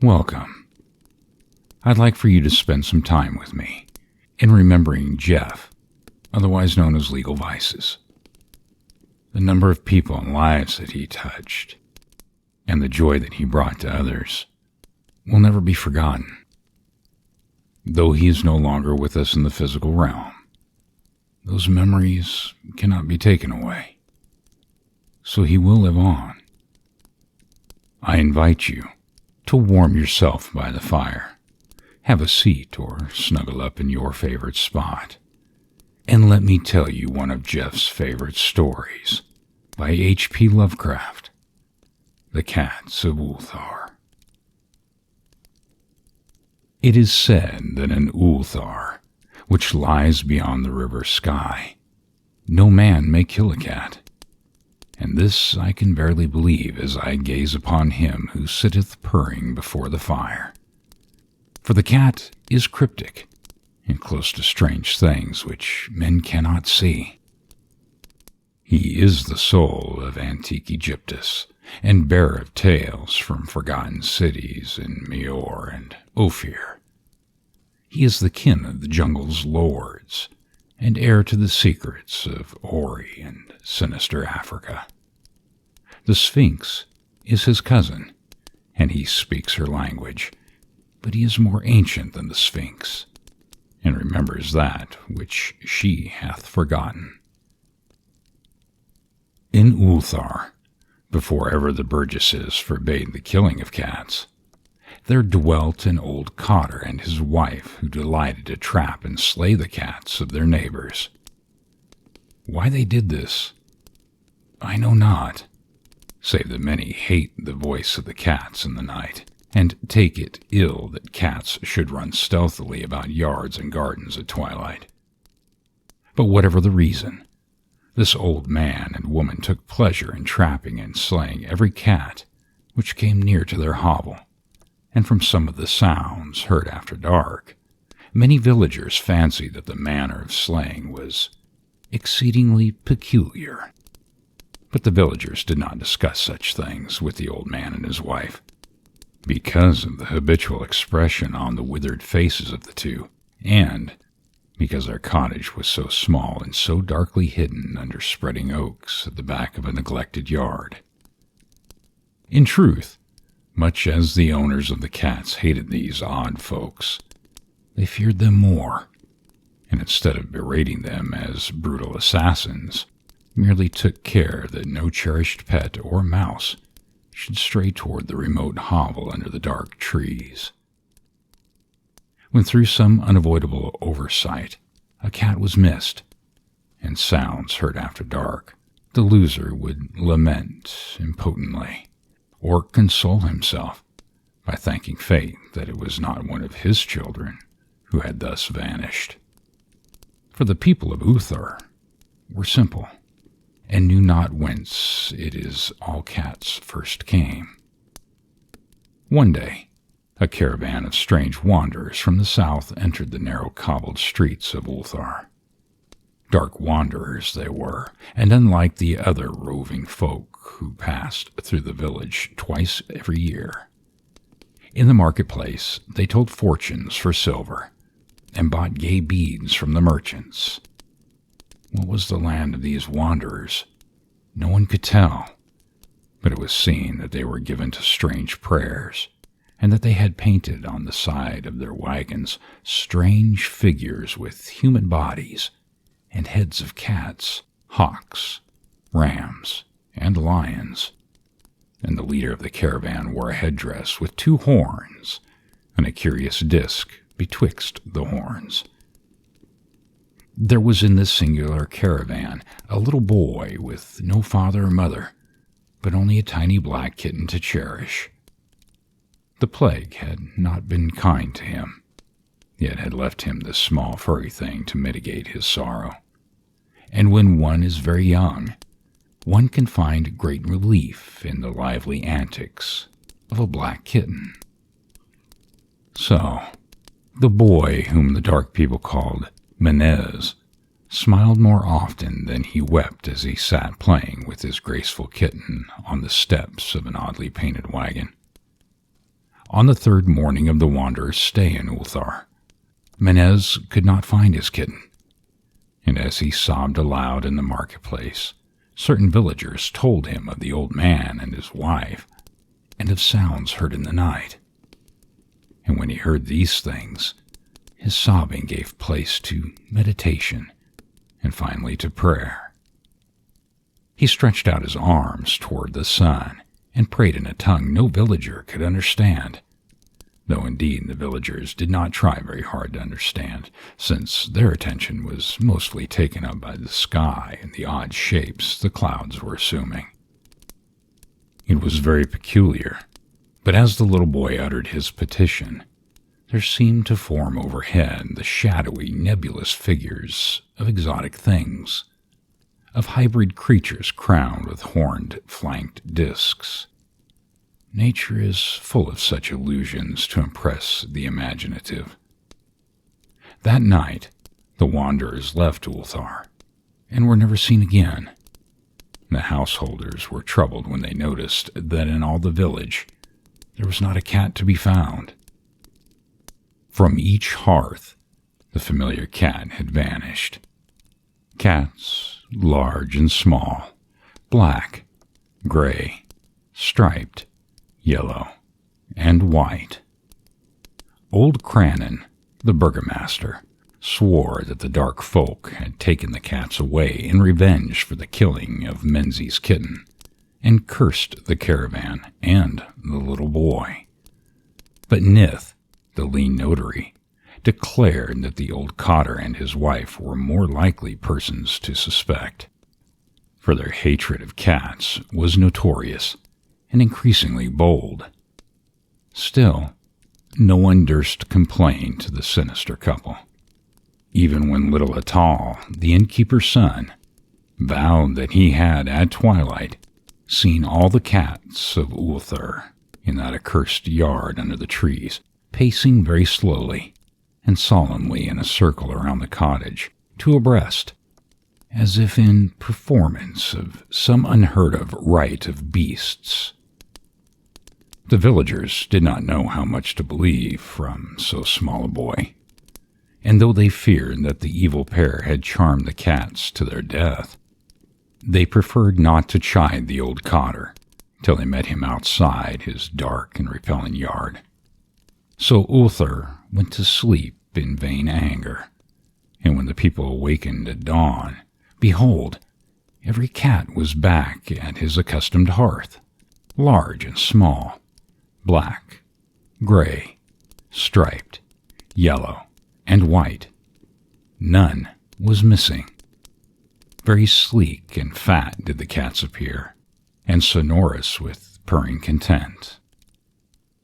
Welcome. I'd like for you to spend some time with me in remembering Jeff, otherwise known as Legal Vices. The number of people and lives that he touched, and the joy that he brought to others, will never be forgotten. Though he is no longer with us in the physical realm, those memories cannot be taken away. So he will live on. I invite you to warm yourself by the fire, have a seat or snuggle up in your favorite spot, and let me tell you one of Jeff's favorite stories by H.P. Lovecraft, The Cats of Ulthar. It is said that in Ulthar, which lies beyond the river Sky, no man may kill a cat. And this I can barely believe as I gaze upon him who sitteth purring before the fire. For the cat is cryptic, and close to strange things which men cannot see. He is the soul of antique Egyptus, and bearer of tales from forgotten cities in Meor and Ophir. He is the kin of the jungle's lords, and heir to the secrets of Ori and sinister Africa. The Sphinx is his cousin, and he speaks her language, but he is more ancient than the Sphinx, and remembers that which she hath forgotten. In Ulthar, before ever the burgesses forbade the killing of cats, there dwelt an old cotter and his wife who delighted to trap and slay the cats of their neighbors. Why they did this, I know not, save that many hate the voice of the cats in the night, and take it ill that cats should run stealthily about yards and gardens at twilight. But whatever the reason, this old man and woman took pleasure in trapping and slaying every cat which came near to their hovel, and from some of the sounds heard after dark, many villagers fancied that the manner of slaying was exceedingly peculiar. But the villagers did not discuss such things with the old man and his wife, because of the habitual expression on the withered faces of the two, and because their cottage was so small and so darkly hidden under spreading oaks at the back of a neglected yard. In truth, much as the owners of the cats hated these odd folks, they feared them more, and instead of berating them as brutal assassins, merely took care that no cherished pet or mouse should stray toward the remote hovel under the dark trees. When through some unavoidable oversight a cat was missed, and sounds heard after dark, the loser would lament impotently, or console himself by thanking fate that it was not one of his children who had thus vanished. For the people of Ulthar were simple, and knew not whence it is all cats first came. One day, a caravan of strange wanderers from the south entered the narrow cobbled streets of Ulthar. Dark wanderers they were, and unlike the other roving folk who passed through the village twice every year. In the marketplace they told fortunes for silver, and bought gay beads from the merchants. What was the land of these wanderers? No one could tell, but it was seen that they were given to strange prayers, and that they had painted on the side of their wagons strange figures with human bodies and heads of cats, hawks, rams, and lions, and the leader of the caravan wore a headdress with 2 horns and a curious disc betwixt the horns. There was in this singular caravan a little boy with no father or mother, but only a tiny black kitten to cherish. The plague had not been kind to him, yet had left him this small furry thing to mitigate his sorrow. And when one is very young, one can find great relief in the lively antics of a black kitten. So, the boy, whom the dark people called Menez, smiled more often than he wept as he sat playing with his graceful kitten on the steps of an oddly painted wagon. On the third morning of the wanderer's stay in Ulthar, Menez could not find his kitten, and as he sobbed aloud in the marketplace, certain villagers told him of the old man and his wife, and of sounds heard in the night. And when he heard these things, his sobbing gave place to meditation, and finally to prayer. He stretched out his arms toward the sun and prayed in a tongue no villager could understand, though indeed the villagers did not try very hard to understand, since their attention was mostly taken up by the sky and the odd shapes the clouds were assuming. It was very peculiar, but as the little boy uttered his petition, there seemed to form overhead the shadowy, nebulous figures of exotic things, of hybrid creatures crowned with horned, flanked discs. Nature is full of such illusions to impress the imaginative. That night, the wanderers left Ulthar, and were never seen again. The householders were troubled when they noticed that in all the village there was not a cat to be found. From each hearth, the familiar cat had vanished. Cats, large and small, black, gray, striped, yellow, and white. Old Crannon, the burgomaster, swore that the dark folk had taken the cats away in revenge for the killing of Menzies' kitten, and cursed the caravan and the little boy. But Nith, the lean notary, declared that the old cotter and his wife were more likely persons to suspect, for their hatred of cats was notorious and increasingly bold. Still, no one durst complain to the sinister couple, even when little Atal, the innkeeper's son, vowed that he had, at twilight, seen all the cats of Ulthar in that accursed yard under the trees, pacing very slowly and solemnly in a circle around the cottage, two abreast, as if in performance of some unheard-of rite of beasts. The villagers did not know how much to believe from so small a boy, and though they feared that the evil pair had charmed the cats to their death, they preferred not to chide the old cotter till they met him outside his dark and repelling yard. So Ulthar went to sleep in vain anger, and when the people awakened at dawn, behold, every cat was back at his accustomed hearth, large and small, black, gray, striped, yellow, and white. None was missing. Very sleek and fat did the cats appear, and sonorous with purring content.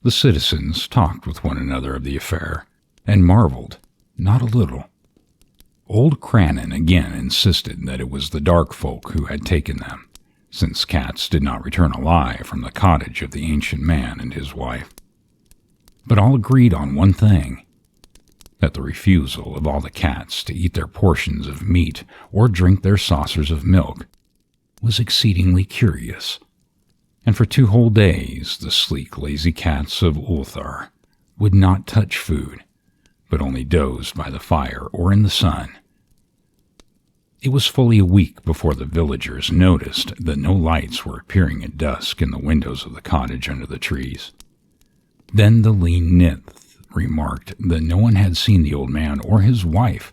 The citizens talked with one another of the affair, and marveled not a little. Old Crannon again insisted that it was the dark folk who had taken them, since cats did not return alive from the cottage of the ancient man and his wife. But all agreed on one thing, that the refusal of all the cats to eat their portions of meat or drink their saucers of milk was exceedingly curious, and for 2 whole days the sleek, lazy cats of Ulthar would not touch food, but only dozed by the fire or in the sun. It was fully a week before the villagers noticed that no lights were appearing at dusk in the windows of the cottage under the trees. Then the lean Nith remarked that no one had seen the old man or his wife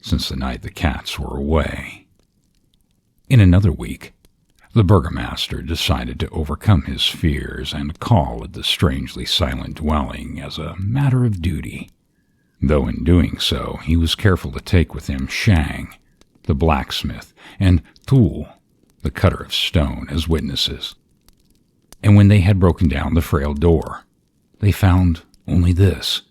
since the night the cats were away. In another week, the burgomaster decided to overcome his fears and call at the strangely silent dwelling as a matter of duty, though in doing so he was careful to take with him Shang, the blacksmith, and Thul, the cutter of stone, as witnesses. And when they had broken down the frail door, they found only this: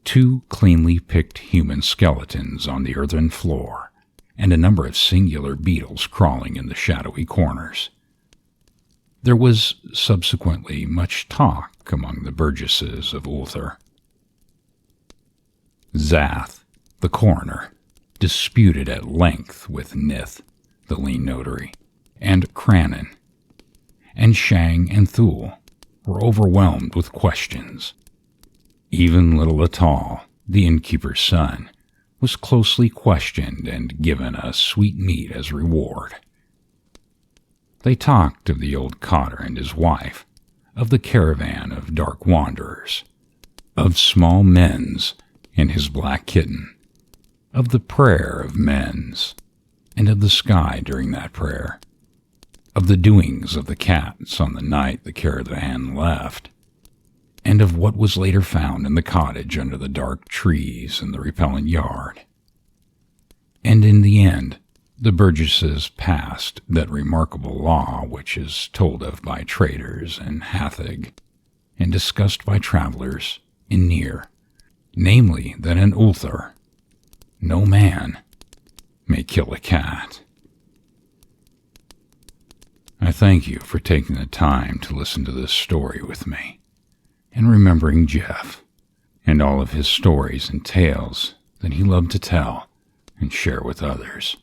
2 cleanly picked human skeletons on the earthen floor, and a number of singular beetles crawling in the shadowy corners. There was subsequently much talk among the burgesses of Ulthar. Zath, the coroner, disputed at length with Nith, the lean notary, and Crannon, and Shang and Thul, were overwhelmed with questions. Even little Ulthar, the innkeeper's son, was closely questioned and given a sweetmeat as reward. They talked of the old cotter and his wife, of the caravan of dark wanderers, of small Mens and his black kitten, of the prayer of Mens, and of the sky during that prayer, of the doings of the cats on the night the caravan left, and of what was later found in the cottage under the dark trees in the repellent yard. And in the end, the Burgesses passed that remarkable law which is told of by traders in Hathig and discussed by travelers in Near, namely that in Ulthar no man may kill a cat. I thank you for taking the time to listen to this story with me, and remembering Jeff and all of his stories and tales that he loved to tell and share with others.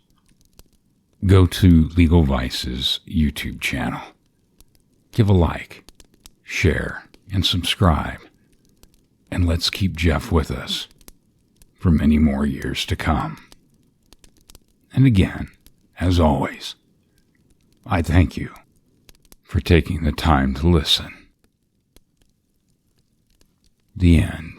Go to Legal Vice's YouTube channel. Give a like, share, and subscribe, and let's keep Jeff with us for many more years to come. And again, as always, I thank you for taking the time to listen. The end.